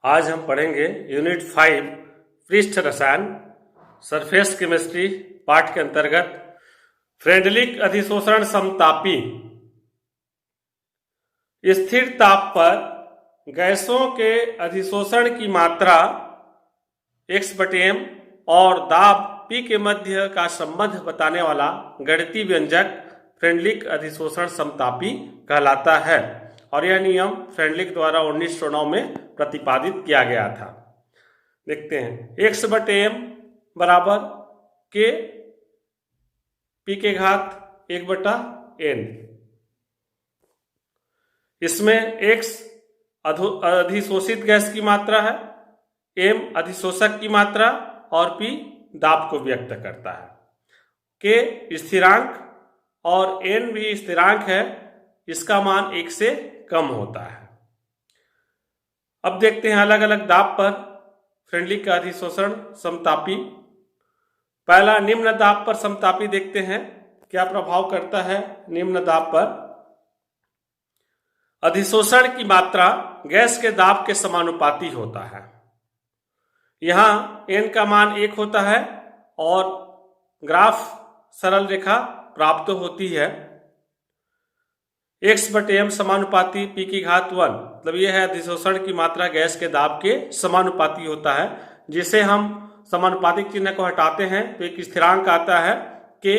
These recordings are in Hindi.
आज हम पढ़ेंगे यूनिट 5 पृष्ठ रसायन सरफेस केमिस्ट्री पाठ के अंतर्गत फ्रेंडलिक अधिशोषण समतापी। स्थिर ताप पर गैसों के अधिशोषण की मात्रा x/m और दाब P के मध्य का संबंध बताने वाला गणितीय व्यंजक फ्रेंडलिक अधिशोषण समतापी कहलाता है और यह नियम फ्रेंडलिक द्वारा 1909 में प्रतिपादित किया गया था। देखते हैं x/m बराबर k P के घात 1/n। इसमें x अधिशोषित गैस की मात्रा है, m अधिशोषक की मात्रा और P दाब को व्यक्त करता है। k स्थिरांक और n भी स्थिरांक है, इसका मान 1 से कम होता है। अब देखते हैं अलग अलग दाब पर फ्रेंडलिक का अधिशोषण समतापी। पहला निम्न दाब पर समतापी देखते हैं क्या प्रभाव करता है। निम्न दाब पर अधिशोषण की मात्रा गैस के दाब के समानुपाती होता है। यहाँ n का मान 1 होता है और ग्राफ सरल रेखा प्राप्त होती है। x/m समानुपाती P की घात 1, मतलब यह है अधिशोषण की मात्रा गैस के दाब के समानुपाती होता है। जिसे हम समानुपातिक चिन्ह को हटाते हैं तो एक स्थिरांक आता है k,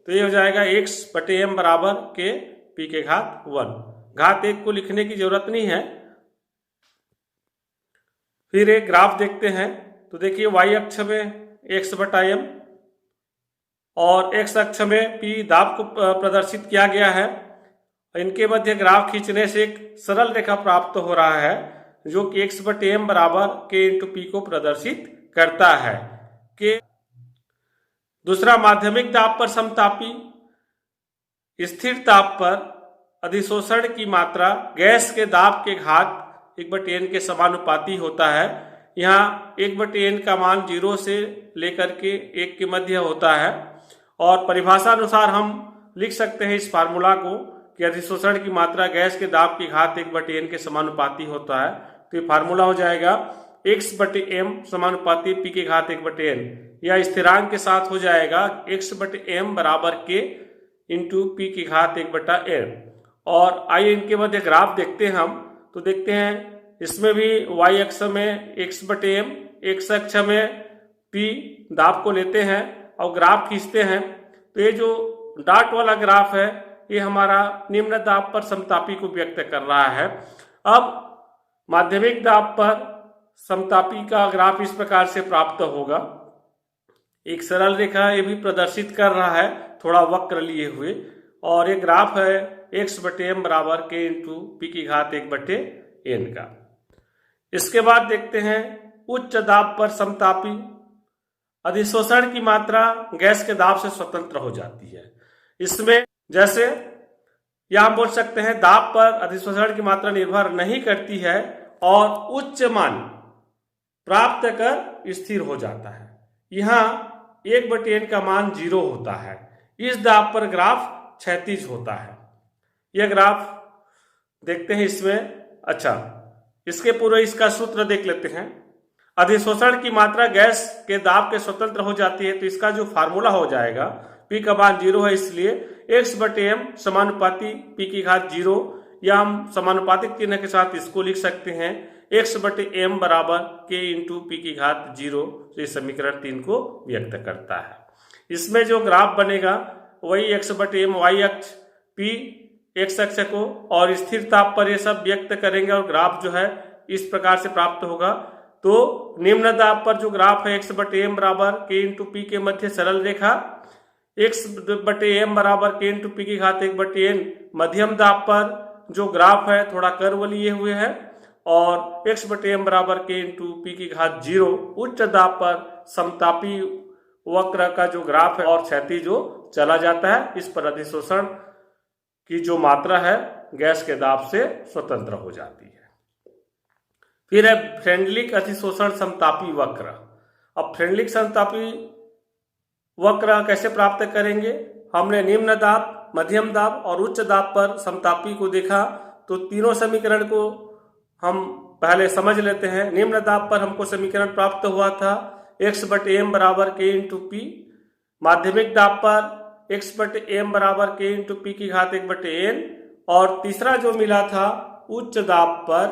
तो ये हो जाएगा x/m बराबर k P के घात 1। घात 1 को लिखने की जरूरत नहीं है। फिर एक ग्राफ देखते हैं तो देखिए y अक्ष में x/m और x अक्ष में P दाब को प्रदर्शित किया गया है। इनके मध्य ग्राफ खींचने से एक सरल रेखा प्राप्त हो रहा है जो कि x/m बराबर k × P को प्रदर्शित करता है। k दूसरा माध्यमिक दाब पर समतापी। स्थिर ताप पर अधिशोषण की मात्रा गैस के दाब के घात 1/n के समानुपाती होता है। यहाँ 1/n का मान 0 से लेकर के 1 के मध्य होता है और परिभाषा अनुसार हम लिख सकते हैं इस फार्मूला को कि अधिशोषण की मात्रा गैस के दाब की घात 1/n के समानुपाती होता है। तो ये फार्मूला हो जाएगा x/m समानुपाती P की घात 1/n, या स्थिरांक के साथ हो जाएगा x/m बराबर k × P की घात 1/n। और आइए इनके मध्य ग्राफ देखते हैं हम, तो देखते हैं इसमें भी y अक्ष में x/m, x अक्ष में P दाब को लेते हैं और ग्राफ खींचते हैं। तो ये जो डॉट वाला ग्राफ है ये हमारा निम्न दाब पर समतापी को व्यक्त कर रहा है। अब माध्यमिक दाब पर समतापी का ग्राफ इस प्रकार से प्राप्त होगा। एक सरल रेखा ये भी प्रदर्शित कर रहा है थोड़ा वक्र लिए हुए, और ये ग्राफ है x/m बराबर k × P की घात 1/n का। इसके बाद देखते हैं उच्च दाब पर समतापी। अधिशोषण की मात्रा गैस के दाब से स्वतंत्र हो जाती है। इसमें जैसे यह हम बोल सकते हैं दाब पर अधिशोषण की मात्रा निर्भर नहीं करती है और उच्च मान प्राप्त कर स्थिर हो जाता है। यहाँ 1/n का मान 0 होता है। इस दाब पर ग्राफ क्षैतिज होता है। यह ग्राफ देखते हैं इसमें। अच्छा, इसके पूर्व इसका सूत्र देख लेते हैं। अधिशोषण की मात्रा गैस के दाब के स्वतंत्र हो जाती है, तो इसका जो फार्मूला हो जाएगा P का मान 0 है, इसलिए x/m समानुपाती P की घात 0, या हम समानुपातिक चिन्ह के साथ इसको लिख सकते हैं x/m बराबर k × P की घात 0। तो ये समीकरण 3 को व्यक्त करता है। इसमें जो ग्राफ बनेगा वही x/m y अक्ष, P x अक्ष को और स्थिर ताप पर ये सब व्यक्त करेंगे और ग्राफ जो है इस प्रकार से प्राप्त होगा। तो निम्न दाब पर जो ग्राफ है x/m बराबर k × P के मध्य सरल रेखा, x/m बराबर k × P की घात 1/n मध्यम दाब पर जो ग्राफ है थोड़ा कर्व लिए हुए है, और x/m बराबर k × P की घात 0 उच्च दाब पर समतापी वक्र का जो ग्राफ है और क्षैतिज जो चला जाता है। इस पर अधिशोषण की जो मात्रा है गैस के दाब से स्वतंत्र हो जाती है। फिर है फ्रेंडलिक अधिशोषण समतापी वक्र। अब फ्रेंडलिक समतापी वक्र कैसे प्राप्त करेंगे। हमने निम्न दाब, मध्यम दाब और उच्च दाब पर समतापी को देखा, तो तीनों समीकरण को हम पहले समझ लेते हैं। निम्न दाब पर हमको समीकरण प्राप्त हुआ था x बटे m बराबर k इंटू पी। माध्यमिक दाब पर x बटे m बराबर k इंटू पी की घात 1 बटे n। और तीसरा जो मिला था उच्च दाब पर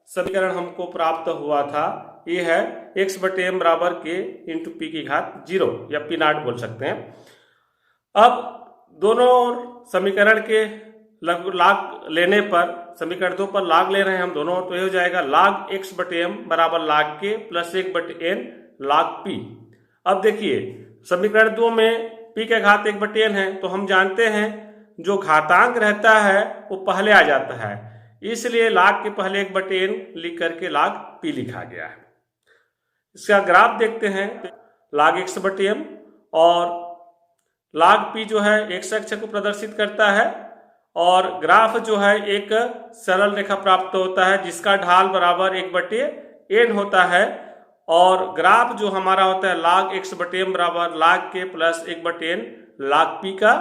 समीकरण हमको प्राप्त हुआ था, ये है x बटे m बराबर k इंटू पी की घात 0 या पी नॉट बोल सकते हैं। अब दोनों समीकरण के लाग लेने पर, समीकरण 2 पर लाग ले रहे हैं हम दोनों, तो ये हो जाएगा log x बटे m बराबर log k प्लस 1 बटे n log p। अब देखिए समीकरण 2 में p के घात 1 बटे n है, तो हम जानते हैं जो घातांक रहता है वो पहले आ जाता है, इसलिए log के पहले 1 बटे n लिख करके log p लिखा गया है। इसका ग्राफ देखते हैं, log x बटे m और log p जो है x अक्ष को प्रदर्शित करता है और ग्राफ जो है एक सरल रेखा प्राप्त होता है जिसका ढाल बराबर 1 बटे n होता है। और ग्राफ जो हमारा होता है log x बटे m बराबर log k प्लस 1 बटे n log p का,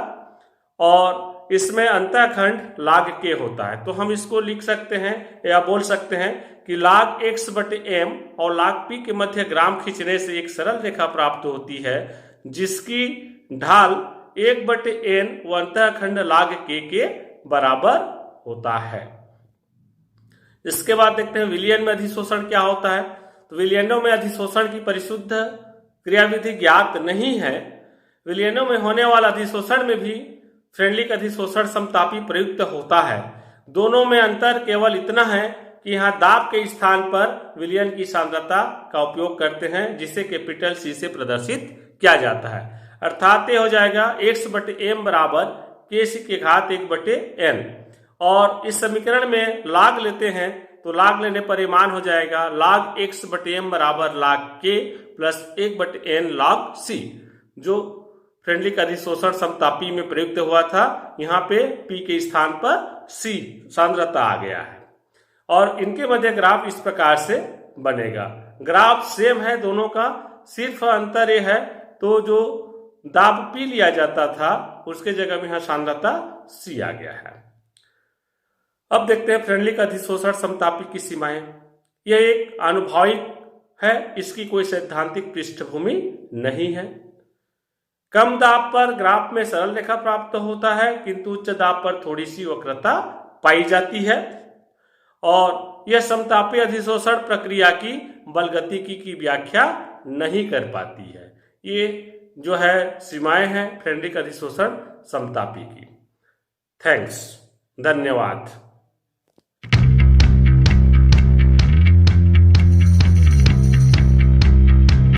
और इसमें अंतःखंड log k होता है। तो हम इसको लिख सकते हैं या बोल सकते हैं कि log x बटे m और log p के मध्य ग्राफ खींचने से एक सरल रेखा प्राप्त होती है जिसकी ढाल 1 बटे n व अंतःखंड log k के बराबर होता है। इसके बाद देखते हैं विलयन में अधिशोषण क्या होता है। तो विलयनों में अधिशोषण की परिशुद्ध क्रियाविधि ज्ञात नहीं है। विलयनों में होने वाला अधिशोषण में भी फ्रेंडलिक अधिशोषण समतापी प्रयुक्त होता है। दोनों में अंतर केवल इतना है कि यहाँ दाब के स्थान पर विलयन की सांद्रता का उपयोग करते हैं जिसे कैपिटल C से प्रदर्शित किया जाता है। अर्थात ये हो जाएगा x बटे m बराबर kc के घात 1 बटे n। और इस समीकरण में log लेते हैं तो log लेने पर ये मान हो जाएगा log x बटे m बराबर log k प्लस 1 बटे n log c, जो फ्रेंडलिक अधिशोषण समतापी में प्रयुक्त हुआ था। यहाँ पे p के स्थान पर c सांद्रता आ गया है और इनके मध्य ग्राफ इस प्रकार से बनेगा। ग्राफ सेम है दोनों का, सिर्फ अंतर ये है तो जो दाब p लिया जाता था उसके जगह में यहाँ सांद्रता c आ गया है। अब देखते हैं फ्रेंडलिक अधिशोषण समतापी की सीमाएं। यह एक आनुभविक है, इसकी कोई सैद्धांतिक पृष्ठभूमि नहीं है। कम दाब पर ग्राफ में सरल रेखा प्राप्त होता है किंतु उच्च दाब पर थोड़ी सी वक्रता पाई जाती है और यह समतापी अधिशोषण प्रक्रिया की बलगतिकी की व्याख्या नहीं कर पाती है। ये जो है सीमाएं हैं फ्रेंडलिक अधिशोषण समतापी की। थैंक्स, धन्यवाद।